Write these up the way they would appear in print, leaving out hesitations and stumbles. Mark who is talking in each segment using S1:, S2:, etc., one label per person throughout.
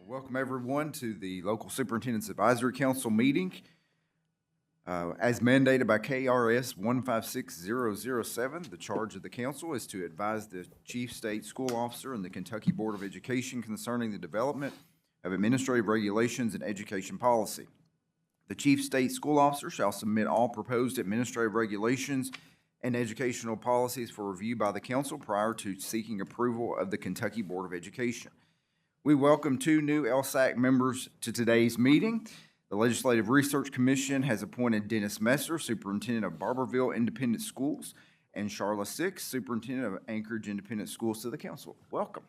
S1: Welcome everyone to the Local Superintendent's Advisory Council meeting. As mandated by KRS 156007, the charge of the council is to advise the Chief State School Officer and the Kentucky Board of Education concerning the development of administrative regulations and education policy. The Chief State School Officer shall submit all proposed administrative regulations and educational policies for review by the council prior to seeking approval of the Kentucky Board of Education. We welcome two new LSAC members to today's meeting. The Legislative Research Commission has appointed Dennis Messer, Superintendent of Barberville Independent Schools, and Charla Six, Superintendent of Anchorage Independent Schools, to the council. Welcome.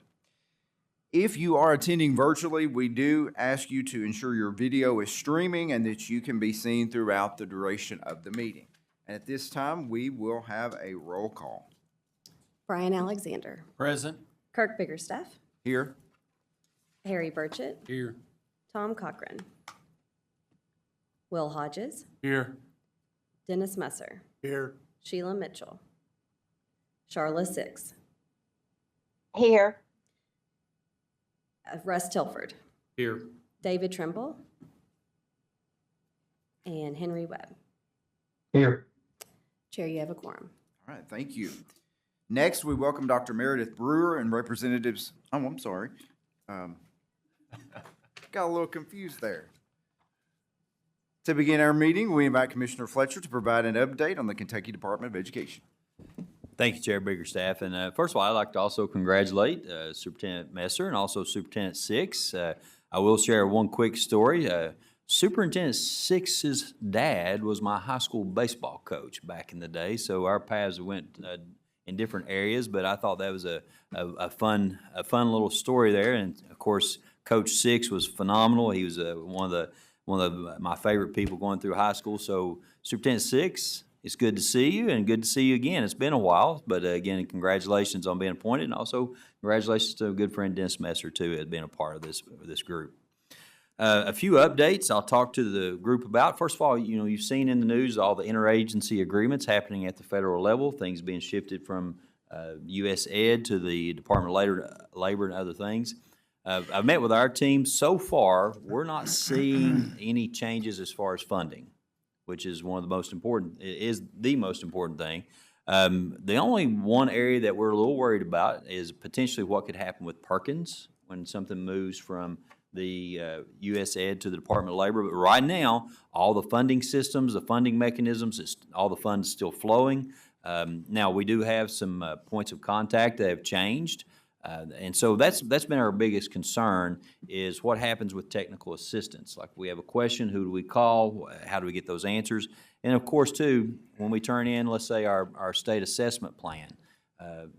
S1: If you are attending virtually, we do ask you to ensure your video is streaming and that you can be seen throughout the duration of the meeting. And at this time, we will have a roll call.
S2: Brian Alexander.
S3: Present.
S2: Kirk Biggerstaff.
S1: Here.
S2: Harry Burchett.
S3: Here.
S2: Tom Cochran. Will Hodges.
S3: Here.
S2: Dennis Messer.
S3: Here.
S2: Sheila Mitchell. Charla Six.
S4: Here.
S2: Russ Tilford.
S3: Here.
S2: David Trimble. And Henry Webb.
S3: Here.
S2: Chair, you have a quorum.
S1: All right, thank you. Next, we welcome Dr. Meredith Brewer and representatives. Oh, I'm sorry. Got a little confused there. To begin our meeting, we invite Commissioner Fletcher to provide an update on the Kentucky Department of Education.
S5: Thank you, Chair Biggerstaff. And first of all, I'd like to also congratulate Superintendent Messer and also Superintendent Six. I will share one quick story. Superintendent Six's dad was my high school baseball coach back in the day, so our paths went in different areas. But I thought that was a fun little story there. And of course, Coach Six was phenomenal. He was one of my favorite people going through high school. So Superintendent Six, it's good to see you, and good to see you again. It's been a while, but again, congratulations on being appointed, and also congratulations to a good friend Dennis Messer too, as being a part of this group. A few updates I'll talk to the group about. First of all, you've seen in the news all the interagency agreements happening at the federal level, things being shifted from US Ed to the Department of Labor and other things. I've met with our team. So far, we're not seeing any changes as far as funding, which is one of the most important, is the most important thing. The only one area that we're a little worried about is potentially what could happen with Perkins when something moves from the US Ed to the Department of Labor. But right now, all the funding systems, the funding mechanisms, all the funds still flowing. Now, we do have some points of contact that have changed. And so that's been our biggest concern, is what happens with technical assistance. Like, we have a question, who do we call? How do we get those answers? And of course, too, when we turn in, let's say, our state assessment plan,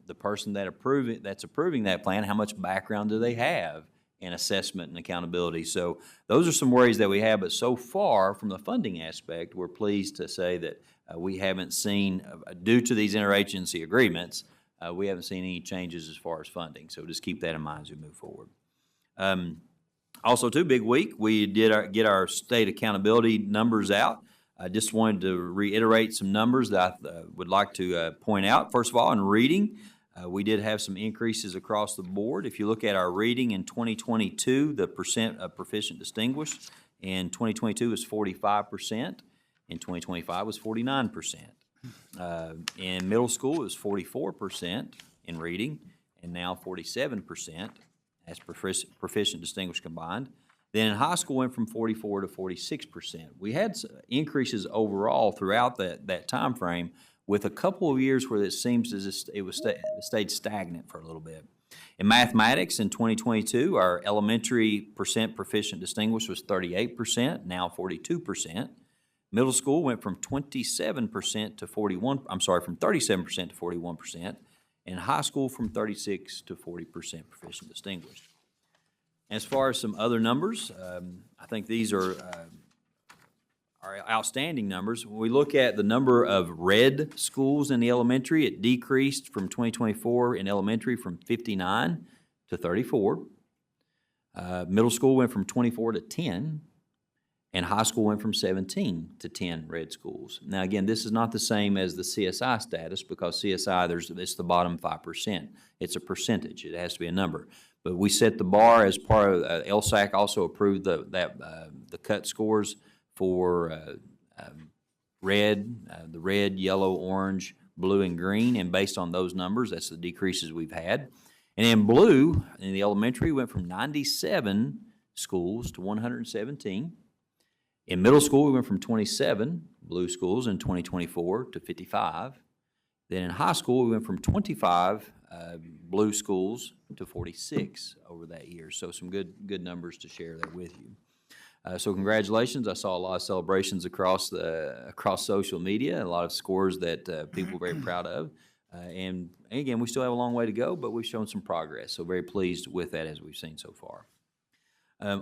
S5: the person that's approving that plan, how much background do they have in assessment and accountability? So those are some worries that we have. But so far, from the funding aspect, we're pleased to say that we haven't seen, due to these interagency agreements, we haven't seen any changes as far as funding, so just keep that in mind as we move forward. Also, too, big week, we did get our state accountability numbers out. I just wanted to reiterate some numbers that I would like to point out. First of all, in reading, we did have some increases across the board. If you look at our reading in 2022, the percent of proficient distinguished in 2022 was 45%. In 2025 was 49%. In middle school, it was 44% in reading, and now 47% as proficient distinguished combined. Then in high school, went from 44 to 46%. We had increases overall throughout that time frame, with a couple of years where it seems as if it stayed stagnant for a little bit. In mathematics, in 2022, our elementary percent proficient distinguished was 38%, now 42%. Middle school went from 37% to 41%, and high school from 36 to 40% proficient distinguished. As far as some other numbers, I think these are outstanding numbers. When we look at the number of red schools in the elementary, it decreased from 2024 in elementary from 59 to 34. Middle school went from 24 to 10. And high school went from 17 to 10 red schools. Now, again, this is not the same as the CSI status, because CSI, it's the bottom 5%. It's a percentage. It has to be a number. But we set the bar as part of, LSAC also approved the cut scores for the red, yellow, orange, blue, and green, and based on those numbers, that's the decreases we've had. And in blue, in the elementary, went from 97 schools to 117. In middle school, we went from 27 blue schools in 2024 to 55. Then in high school, we went from 25 blue schools to 46 over that year. So some good numbers to share there with you. So congratulations. I saw a lot of celebrations across social media, a lot of scores that people were very proud of. And again, we still have a long way to go, but we've shown some progress. So very pleased with that as we've seen so far.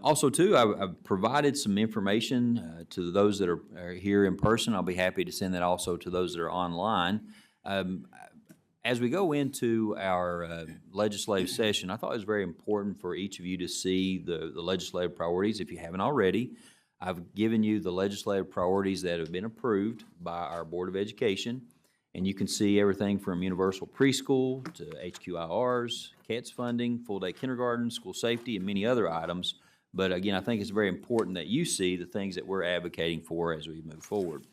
S5: Also, too, I've provided some information to those that are here in person. I'll be happy to send that also to those that are online. As we go into our legislative session, I thought it was very important for each of you to see the legislative priorities. If you haven't already, I've given you the legislative priorities that have been approved by our Board of Education, and you can see everything from universal preschool to HQIRs, CATS funding, full-day kindergarten, school safety, and many other items. But again, I think it's very important that you see the things that we're advocating for as we move forward.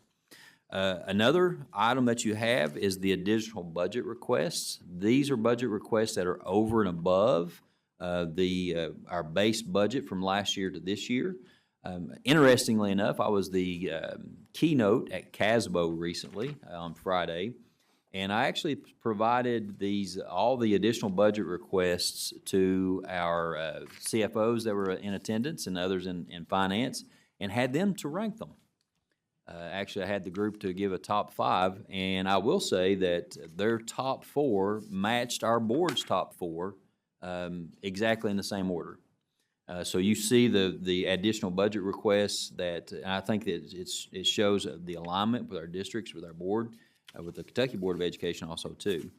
S5: Another item that you have is the additional budget requests. These are budget requests that are over and above our base budget from last year to this year. Interestingly enough, I was the keynote at CASBO recently on Friday, and I actually provided all the additional budget requests to our CFOs that were in attendance and others in finance, and had them to rank them. Actually, I had the group to give a top 5, and I will say that their top 4 matched our board's top 4 exactly in the same order. So you see the additional budget requests and I think that it shows the alignment with our districts, with our board, with the Kentucky Board of Education also too.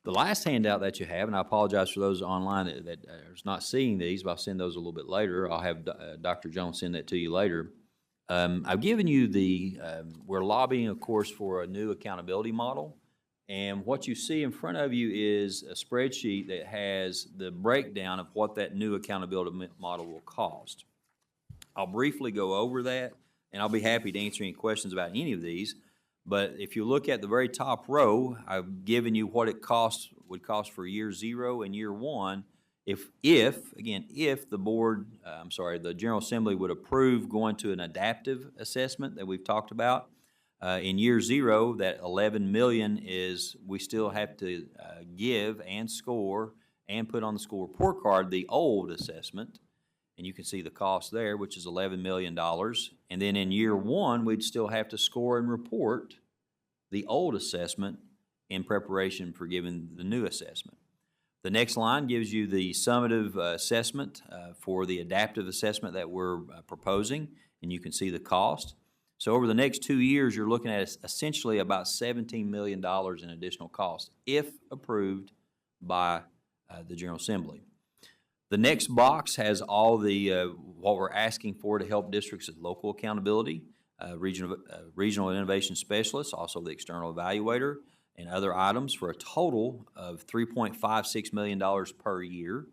S5: The last handout that you have, and I apologize for those online that are not seeing these, but I'll send those a little bit later. I'll have Dr. Jones send that to you later. I've given you we're lobbying, of course, for a new accountability model. And what you see in front of you is a spreadsheet that has the breakdown of what that new accountability model will cost. I'll briefly go over that, and I'll be happy to answer any questions about any of these. But if you look at the very top row, I've given you what it would cost for year 0 and year 1 if the board, the General Assembly would approve going to an adaptive assessment that we've talked about. In year 0, that $11 million is we still have to give and score and put on the school report card the old assessment, and you can see the cost there, which is $11 million. And then in year 1, we'd still have to score and report the old assessment in preparation for giving the new assessment. The next line gives you the summative assessment for the adaptive assessment that we're proposing, and you can see the cost. So over the next 2 years, you're looking at essentially about $17 million in additional cost, if approved by the General Assembly. The next box has all what we're asking for to help districts with local accountability, regional innovation specialists, also the external evaluator, and other items for a total of $3.56 million per year.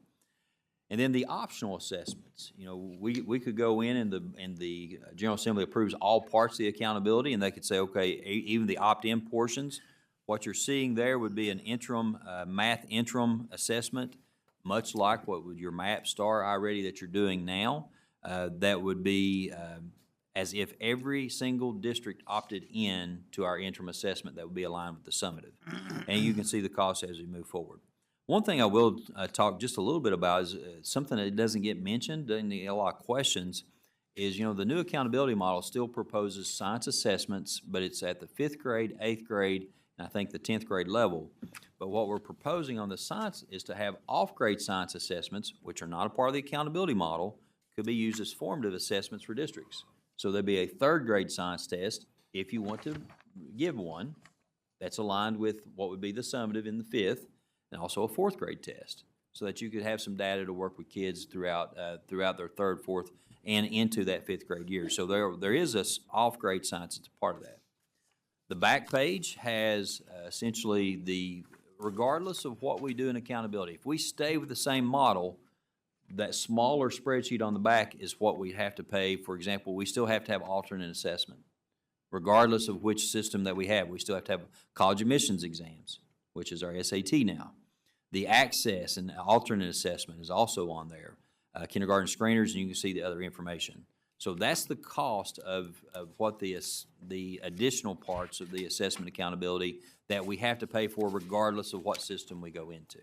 S5: And then the optional assessments. You know, we could go in and the General Assembly approves all parts of the accountability, and they could say, okay, even the opt-in portions, what you're seeing there would be an interim, math interim assessment, much like what would your MAP STAR iReady that you're doing now. That would be as if every single district opted in to our interim assessment that would be aligned with the summative. And you can see the cost as we move forward. One thing I will talk just a little bit about is something that doesn't get mentioned, doesn't get a lot of questions, is, you know, the new accountability model still proposes science assessments, but it's at the 5th grade, 8th grade, and I think the 10th grade level. But what we're proposing on the science is to have off-grade science assessments, which are not a part of the accountability model, could be used as formative assessments for districts. So there'd be a 3rd grade science test, if you want to give one, that's aligned with what would be the summative in the 5th, and also a 4th grade test, so that you could have some data to work with kids throughout their 3rd, 4th, and into that 5th grade year. So there is a off-grade science that's a part of that. The back page has essentially the regardless of what we do in accountability, if we stay with the same model, that smaller spreadsheet on the back is what we have to pay. For example, we still have to have alternate assessment. Regardless of which system that we have, we still have to have college admissions exams, which is our SAT now. The access and alternate assessment is also on there. Kindergarten screeners, and you can see the other information. So that's the cost of what the additional parts of the assessment accountability that we have to pay for regardless of what system we go into.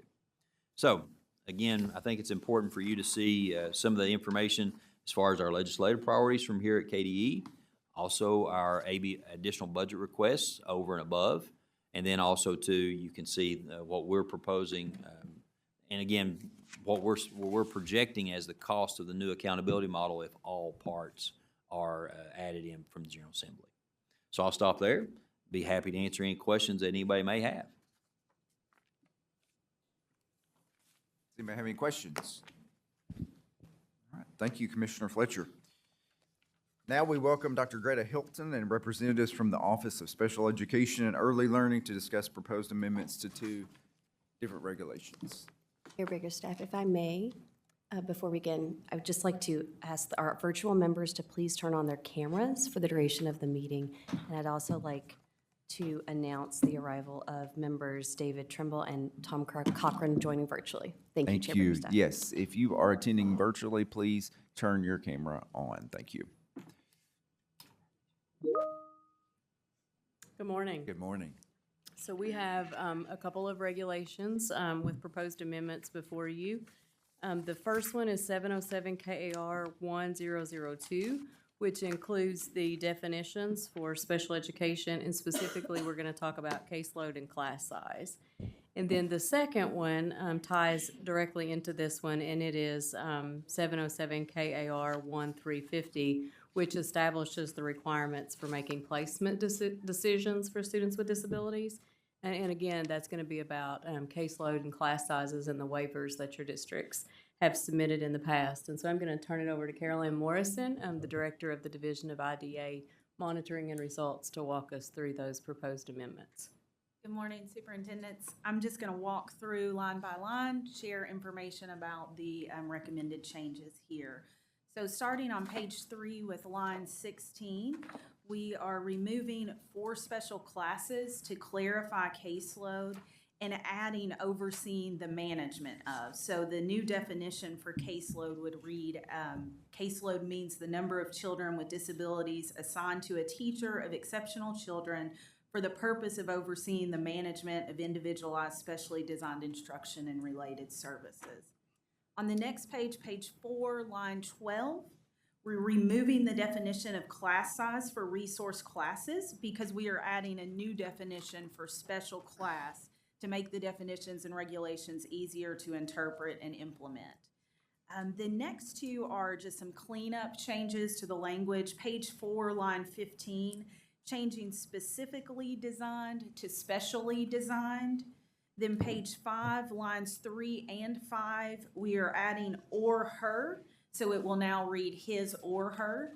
S5: So, again, I think it's important for you to see some of the information as far as our legislative priorities from here at KDE, also our additional budget requests over and above, and then also, too, you can see what we're proposing, and again, what we're projecting as the cost of the new accountability model if all parts are added in from the General Assembly. So I'll stop there. Be happy to answer any questions that anybody may have.
S1: Does anybody have any questions? All right, thank you, Commissioner Fletcher. Now we welcome Dr. Greta Hilton and representatives from the Office of Special Education and Early Learning to discuss proposed amendments to 2 different regulations.
S2: Chair Biggerstaff, if I may, before we begin, I would just like to ask our virtual members to please turn on their cameras for the duration of the meeting. And I'd also like to announce the arrival of members David Trimble and Tom Cochran joining virtually. Thank you, Chair
S1: Thank you.
S2: Biggerstaff.
S1: Yes, if you are attending virtually, please turn your camera on. Thank you.
S3: Good morning.
S1: Good morning.
S3: So we have a couple of regulations with proposed amendments before you. The first one is 707 KAR 1002, which includes the definitions for special education, and specifically, we're going to talk about caseload and class size. And then the second one ties directly into this one, and it is 707 KAR 1350, which establishes the requirements for making placement decisions for students with disabilities. And again, that's going to be about caseload and class sizes and the waivers that your districts have submitted in the past. And so I'm going to turn it over to Carolyn Morrison, the Director of the Division of IDA Monitoring and Results, to walk us through those proposed amendments.
S6: Good morning, superintendents. I'm just going to walk through line by line, share information about the recommended changes here. So starting on page 3 with line 16, we are removing 4 special classes to clarify caseload and adding overseeing the management of. So the new definition for caseload would read, caseload means the number of children with disabilities assigned to a teacher of exceptional children for the purpose of overseeing the management of individualized, specially designed instruction and related services. On the next page, page 4, line 12, we're removing the definition of class size for resource classes because we are adding a new definition for special class to make the definitions and regulations easier to interpret and implement. The next 2 are just some cleanup changes to the language. Page 4, line 15, changing specifically designed to specially designed. Then page 5, lines 3 and 5, we are adding or her, so it will now read his or her.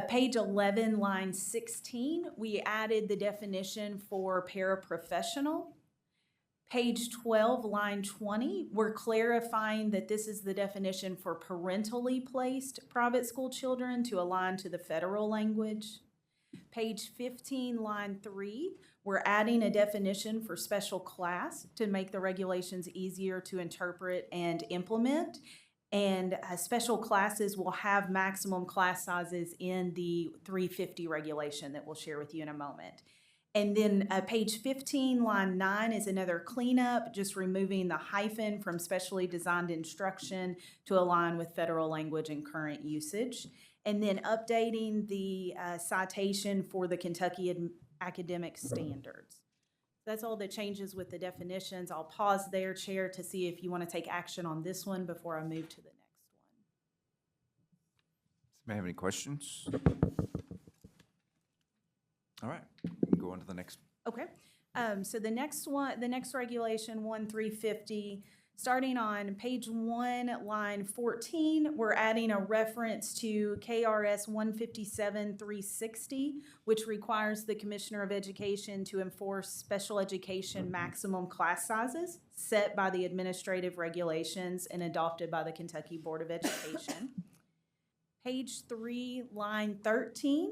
S6: Page 11, line 16, we added the definition for paraprofessional. Page 12, line 20, we're clarifying that this is the definition for parentally placed private school children to align to the federal language. Page 15, line 3, we're adding a definition for special class to make the regulations easier to interpret and implement. And special classes will have maximum class sizes in the 350 regulation that we'll share with you in a moment. And then page 15, line 9 is another cleanup, just removing the hyphen from specially designed instruction to align with federal language and current usage. And then updating the citation for the Kentucky academic standards. That's all the changes with the definitions. I'll pause there, Chair, to see if you want to take action on this one before I move to the next one.
S1: Does anybody have any questions? All right, we can go on to the next.
S6: Okay, so the next one, the next regulation, 1350, Starting on page 1, line 14, we're adding a reference to KRS 157-360, which requires the Commissioner of Education to enforce special education maximum class sizes set by the administrative regulations and adopted by the Kentucky Board of Education. Page 3, line 13,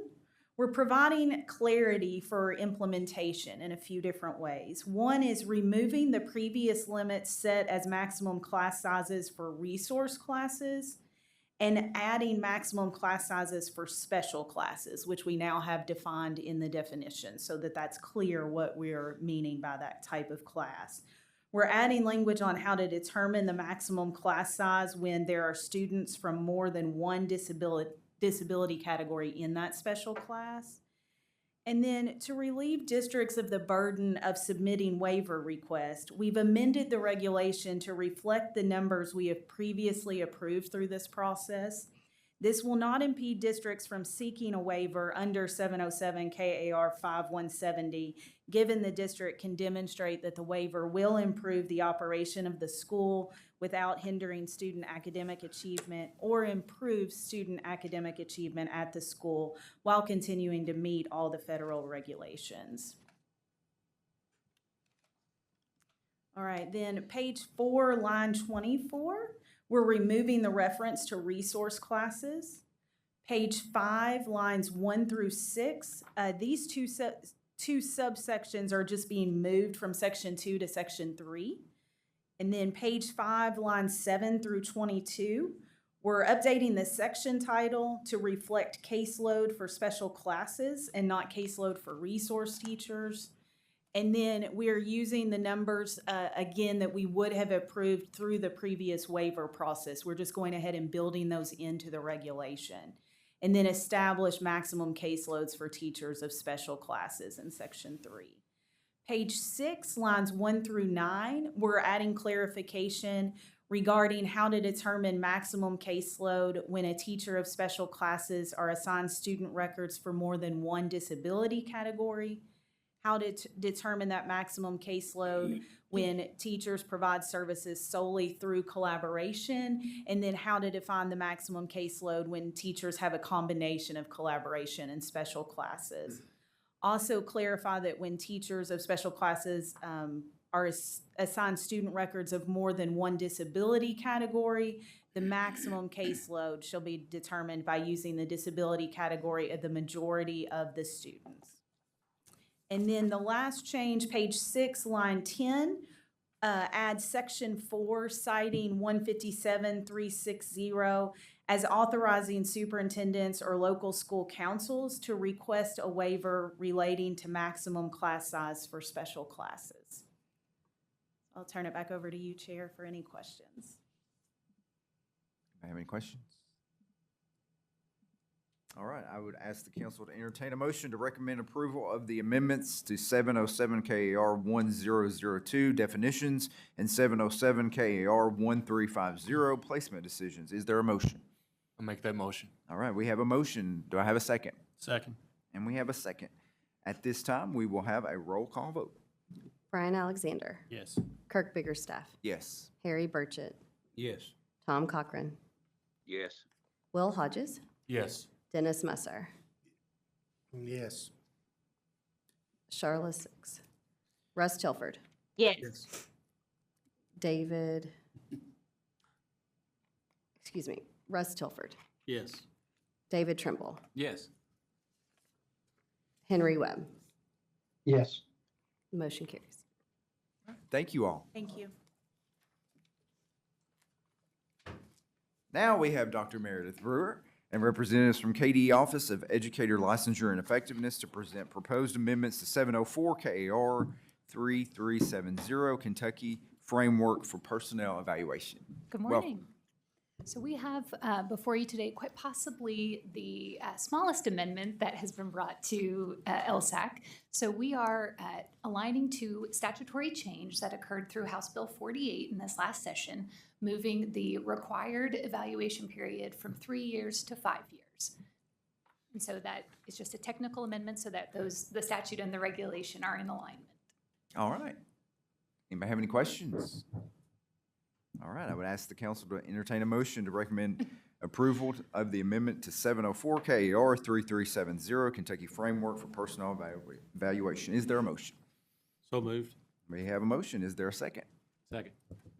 S6: we're providing clarity for implementation in a few different ways. One is removing the previous limits set as maximum class sizes for resource classes and adding maximum class sizes for special classes, which we now have defined in the definition so that that's clear what we're meaning by that type of class. We're adding language on how to determine the maximum class size when there are students from more than one disability category in that special class. And then to relieve districts of the burden of submitting waiver requests, we've amended the regulation to reflect the numbers we have previously approved through this process. This will not impede districts from seeking a waiver under 707 KAR 5170, given the district can demonstrate that the waiver will improve the operation of the school without hindering student academic achievement or improve student academic achievement at the school while continuing to meet all the federal regulations. All right, then page 4, line 24. We're removing the reference to resource classes. Page 5, lines 1 through 6, these two subsections are just being moved from section 2 to section 3. And then page 5, lines 7 through 22, we're updating the section title to reflect caseload for special classes and not caseload for resource teachers. And then we are using the numbers, again, that we would have approved through the previous waiver process. We're just going ahead and building those into the regulation. And then establish maximum caseloads for teachers of special classes in section 3. Page 6, lines 1 through 9, we're adding clarification regarding how to determine maximum caseload when a teacher of special classes are assigned student records for more than one disability category. How to determine that maximum caseload when teachers provide services solely through collaboration, and then how to define the maximum caseload when teachers have a combination of collaboration and special classes. Also clarify that when teachers of special classes are assigned student records of more than one disability category, the maximum caseload shall be determined by using the disability category of the majority of the students. And then the last change, page 6, line 10, add section 4, citing 157-360 as authorizing superintendents or local school councils to request a waiver relating to maximum class size for special classes. I'll turn it back over to you, Chair, for any questions.
S1: Do I have any questions? All right, I would ask the council to entertain a motion to recommend approval of the amendments to 707 KAR 1002 definitions and 707 KAR 1350 placement decisions. Is there a motion?
S7: I'll make that motion.
S1: All right, we have a motion. Do I have a second?
S7: Second.
S1: And we have a second. At this time, we will have a roll call vote.
S2: Brian Alexander,
S7: Yes.
S2: Kirk Biggerstaff,
S1: Yes.
S2: Harry Burchett,
S7: Yes.
S2: Tom Cochran,
S8: Yes.
S2: Will Hodges,
S7: Yes.
S2: Dennis Musser,
S7: Yes.
S2: Charla Six, Russ Tilford,
S4: Yes.
S2: Russ Tilford,
S7: Yes.
S2: David Trimble,
S7: Yes.
S2: Henry Webb.
S8: Yes.
S2: Motion carries.
S1: Thank you all.
S6: Thank you.
S1: Now we have Dr. Meredith Brewer and representatives from KD Office of Educator Licensure and Effectiveness to present proposed amendments to 704 KAR 3370 Kentucky Framework for Personnel Evaluation.
S9: Good
S1: Welcome.
S9: morning. So we have before you today quite possibly the smallest amendment that has been brought to LSAC. So we are aligning to statutory change that occurred through House Bill 48 in this last session, moving the required evaluation period from 3 years to 5 years. And so that is just a technical amendment so that the statute and the regulation are in alignment.
S1: All right. Anybody have any questions? All right, I would ask the council to entertain a motion to recommend approval of the amendment to 704 KAR 3370, Kentucky Framework for Personnel Evaluation. Is there a motion?
S7: So moved.
S1: We have a motion. Is there a second?
S7: Second.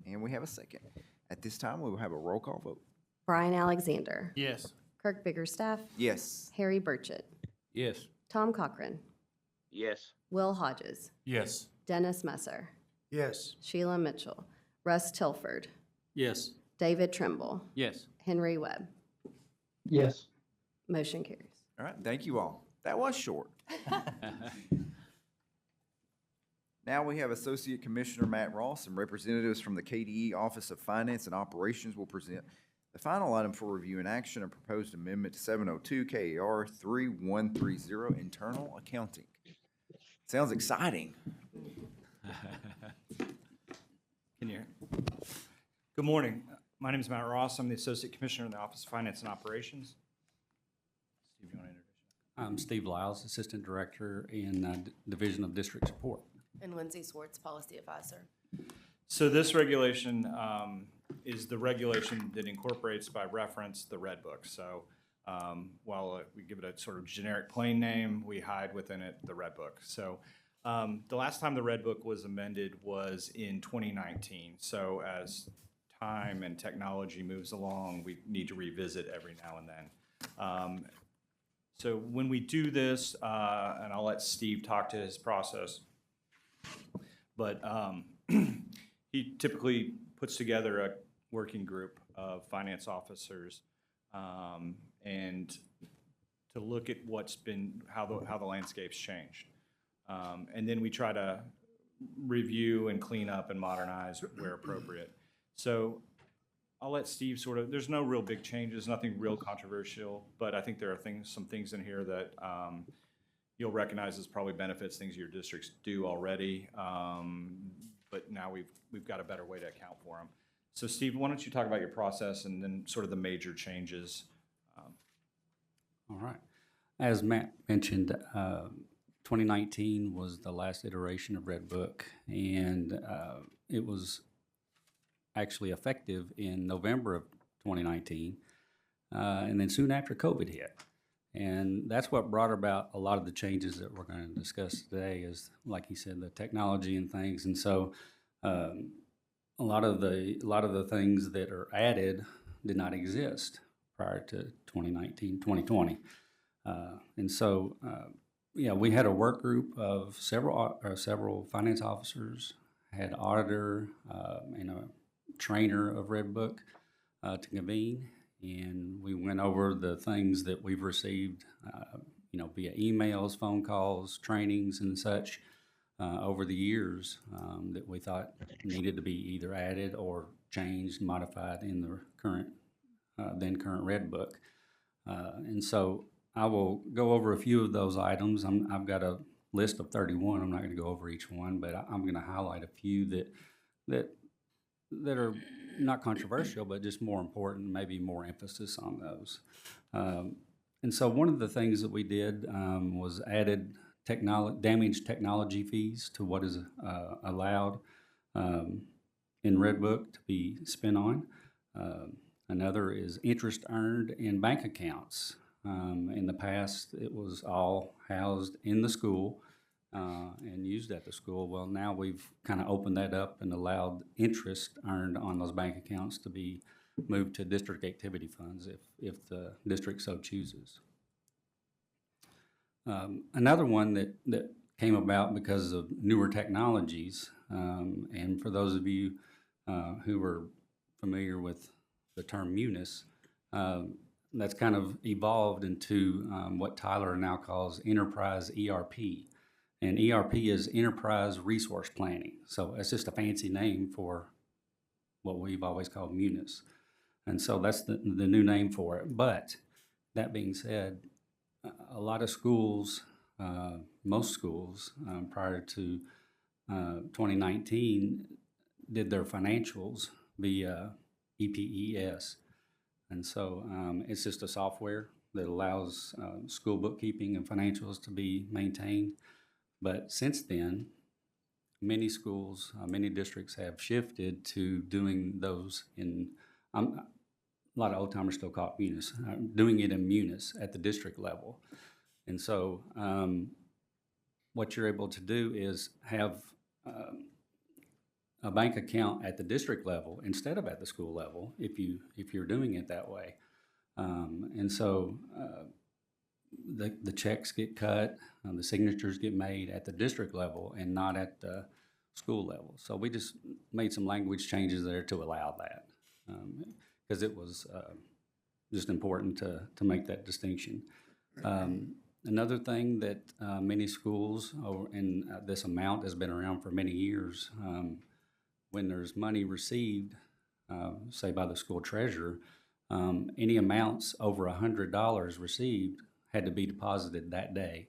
S1: And we have a second. At this time, we will have a roll call vote.
S2: Brian Alexander.
S7: Yes.
S2: Kirk Biggerstaff.
S1: Yes.
S2: Harry Burchett.
S7: Yes.
S2: Tom Cochran.
S8: Yes.
S2: Will Hodges.
S7: Yes.
S2: Dennis Messer.
S7: Yes.
S2: Sheila Mitchell. Russ Tilford.
S7: Yes.
S2: David Trimble.
S7: Yes.
S2: Henry Webb.
S8: Yes.
S2: Motion carries.
S1: All right, thank you all. That was short. Now we have Associate Commissioner Matt Ross and representatives from the KDE Office of Finance and Operations will present the final item for review and action, a proposed amendment to 702 KAR 3130, Internal Accounting. Sounds exciting.
S10: Can you hear? Good morning. My name is Matt Ross. I'm the Associate Commissioner in the Office of Finance and Operations. Steve, you want to introduce yourself?
S11: I'm Steve Lyles, Assistant Director in Division of District Support.
S12: And Lindsay Swartz, Policy Advisor.
S10: So this regulation is the regulation that incorporates by reference the Red Book. So while we give it a sort of generic plain name, we hide within it the Red Book. So the last time the Red Book was amended was in 2019. So as time and technology moves along, we need to revisit every now and then. So when we do this, and I'll let Steve talk to his process, but he typically puts together a working group of finance officers and to look at what's been, how the landscape's changed. And then we try to review and clean up and modernize where appropriate. So I'll let Steve sort of, there's no real big changes, nothing real controversial, but I think there are some things in here that you'll recognize as probably benefits, things your districts do already, but now we've got a better way to account for them. So Steve, why don't you talk about your process and then sort of the major changes?
S11: All right. As Matt mentioned, 2019 was the last iteration of Red Book, and it was actually effective in November of 2019, and then soon after COVID hit. And that's what brought about a lot of the changes that we're going to discuss today is, like he said, the technology and things. And so a lot of the things that are added did not exist prior to 2019, 2020. And so, we had a work group of several finance officers, had auditor and a trainer of Red Book to convene. And we went over the things that we've received, via emails, phone calls, trainings, and such over the years that we thought needed to be either added or changed, modified in the current Red Book. And so I will go over a few of those items. I've got a list of 31. I'm not going to go over each one, but I'm going to highlight a few that are not controversial, but just more important, maybe more emphasis on those. And so one of the things that we did was added damaged technology fees to what is allowed in Red Book to be spent on. Another is interest earned in bank accounts. In the past, it was all housed in the school and used at the school. Well, now we've kind of opened that up and allowed interest earned on those bank accounts to be moved to district activity funds if the district so chooses. Another one that came about because of newer technologies, and for those of you who are familiar with the term Munis, that's kind of evolved into what Tyler now calls enterprise ERP. And ERP is Enterprise Resource Planning. So it's just a fancy name for what we've always called Munis. And so that's the new name for it. But that being said, a lot of schools, most schools prior to 2019 did their financials via EPES. And so it's just a software that allows school bookkeeping and financials to be maintained. But since then, many schools, many districts have shifted to doing those in, a lot of old timers still call it munis, doing it in munis at the district level. And so what you're able to do is have a bank account at the district level instead of at the school level if you're doing it that way. And so the checks get cut, the signatures get made at the district level and not at the school level. So we just made some language changes there to allow that, because it was just important to make that distinction. Another thing that many schools, and this amount has been around for many years, when there's money received, say by the school treasurer, any amounts over $100 received had to be deposited that day.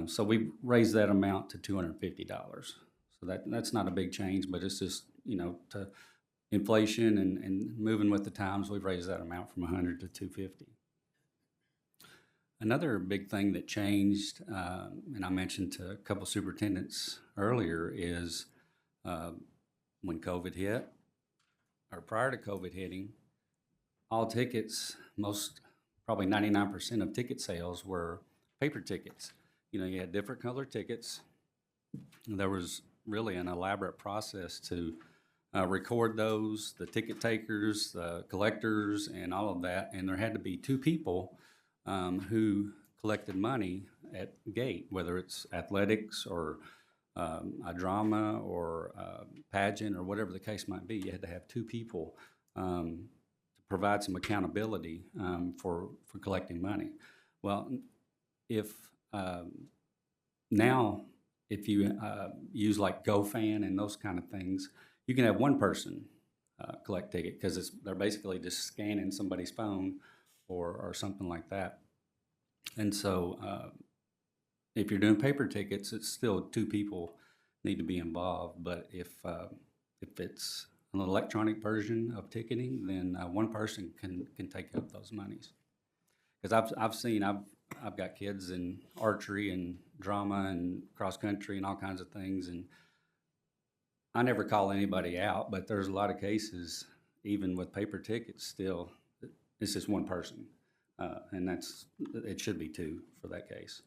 S11: So we raised that amount to $250. So that's not a big change, but it's just, to inflation and moving with the times, we've raised that amount from 100 to 250. Another big thing that changed, and I mentioned to a couple superintendents earlier, is when COVID hit, or prior to COVID hitting, all tickets, probably 99% of ticket sales were paper tickets. You had different color tickets. There was really an elaborate process to record those, the ticket takers, the collectors, and all of that. And there had to be two people who collected money at gate, whether it's athletics or a drama or a pageant or whatever the case might be. You had to have two people to provide some accountability for collecting money. Well, if now if you use like GoFan and those kind of things, you can have one person collect ticket, because they're basically just scanning somebody's phone or something like that. And so if you're doing paper tickets, it's still two people need to be involved. But if it's an electronic version of ticketing, then one person can take up those monies. Because I've got kids in archery and drama and cross country and all kinds of things, and I never call anybody out, but there's a lot of cases, even with paper tickets, still it's just one person, and it should be two for that case.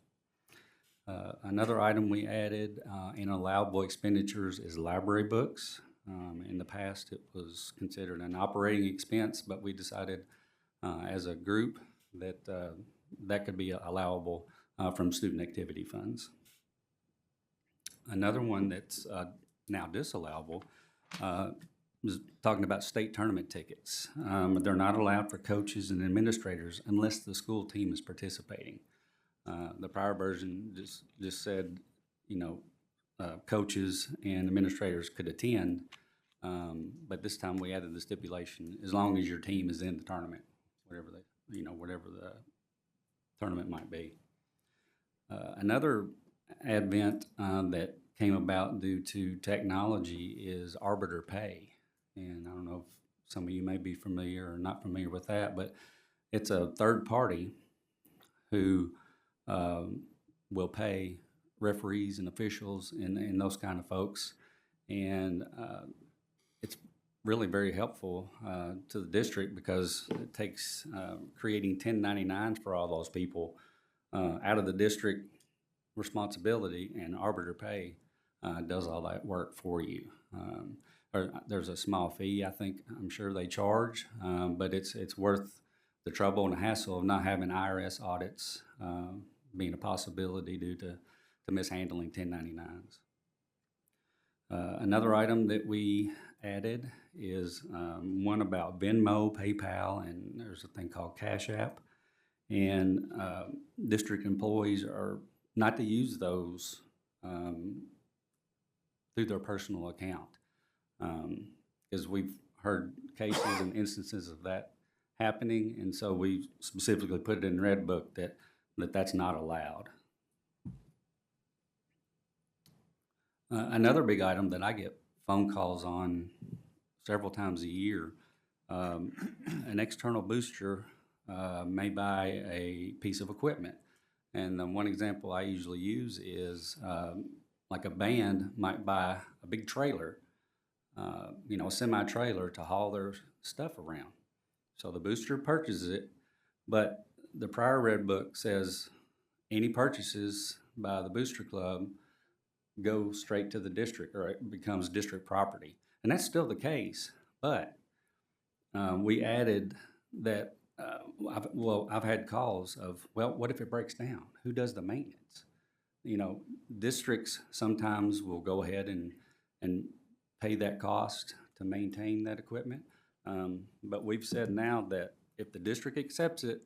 S11: Another item we added in allowable expenditures is library books. In the past, it was considered an operating expense, but we decided as a group that that could be allowable from student activity funds. Another one that's now disallowable was talking about state tournament tickets. They're not allowed for coaches and administrators unless the school team is participating. The prior version just said, coaches and administrators could attend, but this time we added the stipulation, as long as your team is in the tournament, whatever the tournament might be. Another advent that came about due to technology is arbiter pay. And I don't know if some of you may be familiar or not familiar with that, but it's a third party who will pay referees and officials and those kind of folks. And it's really very helpful to the district, because it takes creating 1099s for all those people out of the district responsibility, and arbiter pay does all that work for you. There's a small fee, I'm sure they charge, but it's worth the trouble and the hassle of not having IRS audits being a possibility due to mishandling 1099s. Another item that we added is one about Venmo, PayPal, and there's a thing called Cash App. And district employees are not to use those through their personal account, because we've heard cases and instances of that happening, and so we specifically put it in the Red Book that's not allowed. Another big item that I get phone calls on several times a year, an external booster may buy a piece of equipment. And the one example I usually use is like a band might buy a big trailer, a semi-trailer to haul their stuff around. So the booster purchases it, but the prior Red Book says any purchases by the booster club go straight to the district, or it becomes district property. And that's still the case, but we added that, I've had calls of, well, what if it breaks down? Who does the maintenance? Districts sometimes will go ahead and pay that cost to maintain that equipment. But we've said now that if the district accepts it,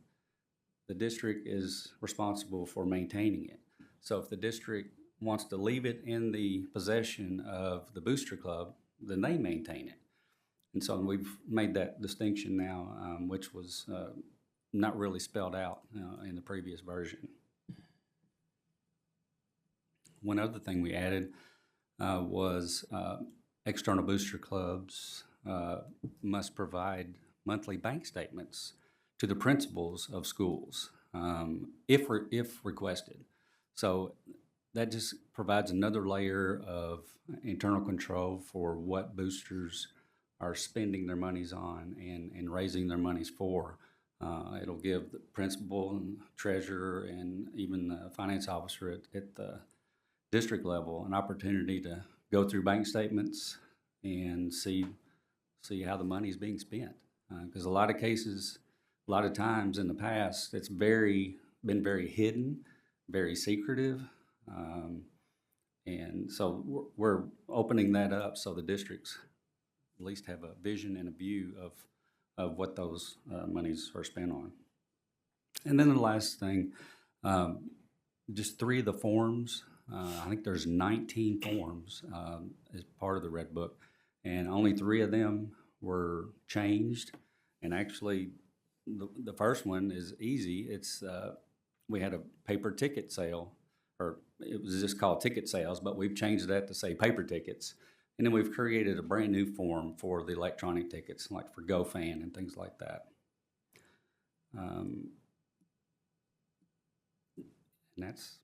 S11: the district is responsible for maintaining it. So if the district wants to leave it in the possession of the booster club, then they maintain it. And so we've made that distinction now, which was not really spelled out in the previous version. One other thing we added was external booster clubs must provide monthly bank statements to the principals of schools if requested. So that just provides another layer of internal control for what boosters are spending their monies on and raising their monies for. It'll give the principal and treasurer and even the finance officer at the district level an opportunity to go through bank statements and see how the money is being spent. Because a lot of cases, a lot of times in the past, it's been very hidden, very secretive. And so we're opening that up so the districts at least have a vision and a view of what those monies are spent on. And then the last thing, just 3 of the forms, I think there's 19 forms as part of the Red Book, and only 3 of them were changed. And actually, the first one is easy. It's we had a paper ticket sale, or it was just called ticket sales, but we've changed that to say paper tickets. And then we've created a brand new form for the electronic tickets, like for GoFan and things like that. And that's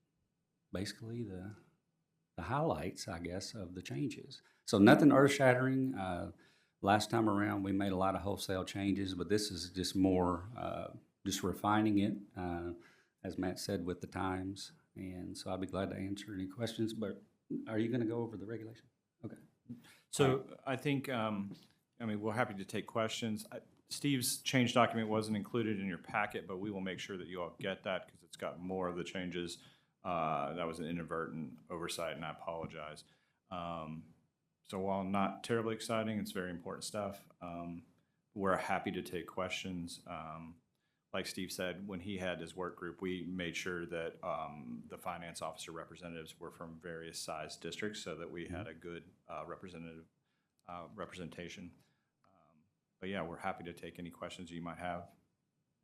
S11: basically the highlights, I guess, of the changes. So nothing earth-shattering. Last time around, we made a lot of wholesale changes, but this is just more just refining it, as Matt said, with the times. And so I'll be glad to answer any questions, but are you going to go over the regulation? Okay.
S10: So I think, we're happy to take questions. Steve's change document wasn't included in your packet, but we will make sure that you all get that because it's got more of the changes. That was an inadvertent oversight, and I apologize. So while not terribly exciting, it's very important stuff. We're happy to take questions. Like Steve said, when he had his work group, we made sure that the finance officer representatives were from various size districts so that we had a good representation. But yeah, we're happy to take any questions you might have.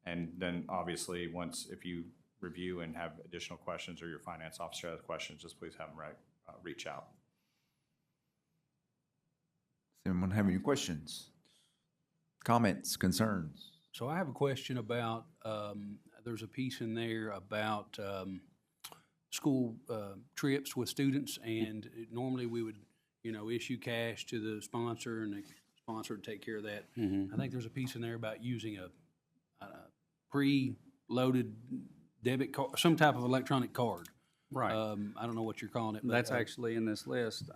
S10: And then obviously, if you review and have additional questions, or your finance officer has questions, just please have them reach out.
S1: Does anyone have any questions, comments, concerns?
S7: So I have a question about, there's a piece in there about school trips with students, and normally we would, issue cash to the sponsor, and the sponsor would take care of that.
S11: Mm-hmm.
S7: I think there's a piece in there about using a pre-loaded debit card, some type of electronic card.
S11: Right.
S7: I don't know what you're calling it. But,
S11: That's actually in this list.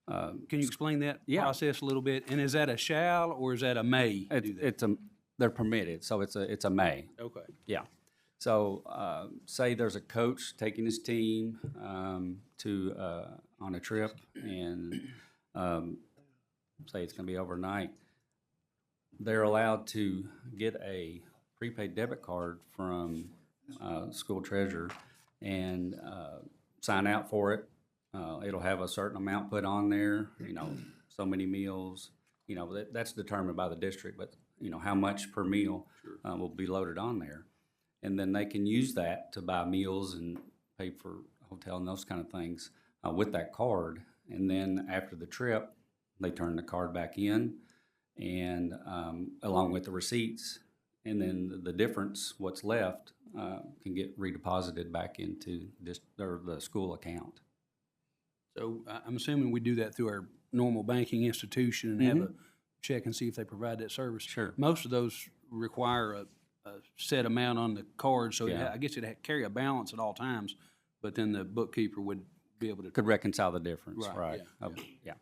S7: can you explain that
S11: Yeah.
S7: process a little bit? And is that a shall or is that a may do that?
S11: They're permitted, so it's a may.
S7: Okay.
S11: Yeah. So say there's a coach taking his team on a trip, and say it's going to be overnight. They're allowed to get a prepaid debit card from school treasurer and sign out for it. It'll have a certain amount put on there, so many meals, that's determined by the district, but how much per meal will be loaded on there. And then they can use that to buy meals and pay for hotel and those kind of things with that card. And then after the trip, they turn the card back in, and along with the receipts. And then the difference, what's left, can get redeposited back into the school account.
S7: So I'm assuming we do that through our normal banking institution and have a check and see if they provide that service.
S11: Sure.
S7: Most of those require a set amount on the card, so
S11: Yeah.
S7: I guess it'd carry a balance at all times, but then the bookkeeper would be able to.
S11: Could reconcile the difference,
S7: Right,
S11: right?
S7: yeah,
S11: Yeah.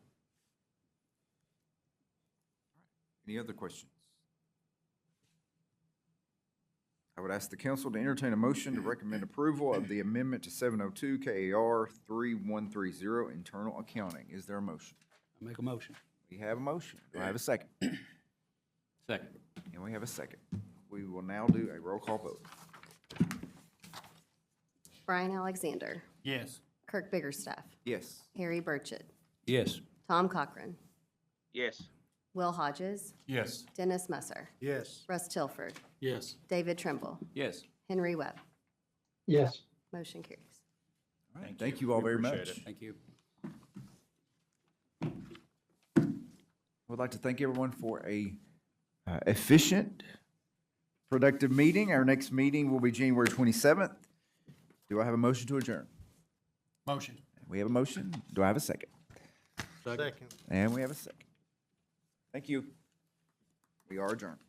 S1: Any other questions? I would ask the council to entertain a motion to recommend approval of the amendment to 702 KAR 3130 internal accounting. Is there a motion?
S7: I make a motion.
S1: We have a motion. Do I have a second?
S7: Second.
S1: And we have a second. We will now do a roll call vote.
S2: Brian Alexander,
S7: Yes.
S2: Kirk Biggerstaff,
S1: Yes.
S2: Harry Burchett,
S7: Yes.
S2: Tom Cochran,
S8: Yes.
S2: Will Hodges,
S7: Yes.
S2: Dennis Musser,
S7: Yes.
S2: Russ Tilford,
S7: Yes.
S2: David Trimble,
S7: Yes.
S2: Henry Webb.
S8: Yes.
S2: Motion carries.
S1: All right. Thank you all
S10: We
S1: very
S10: appreciate
S1: much.
S10: it.
S7: Thank you.
S1: I would like to thank everyone for a efficient, productive meeting. Our next meeting will be January 27th. Do I have a motion to adjourn?
S7: Motion.
S1: We have a motion. Do I have a second?
S8: Second.
S1: And we have a second. Thank you. We are adjourned.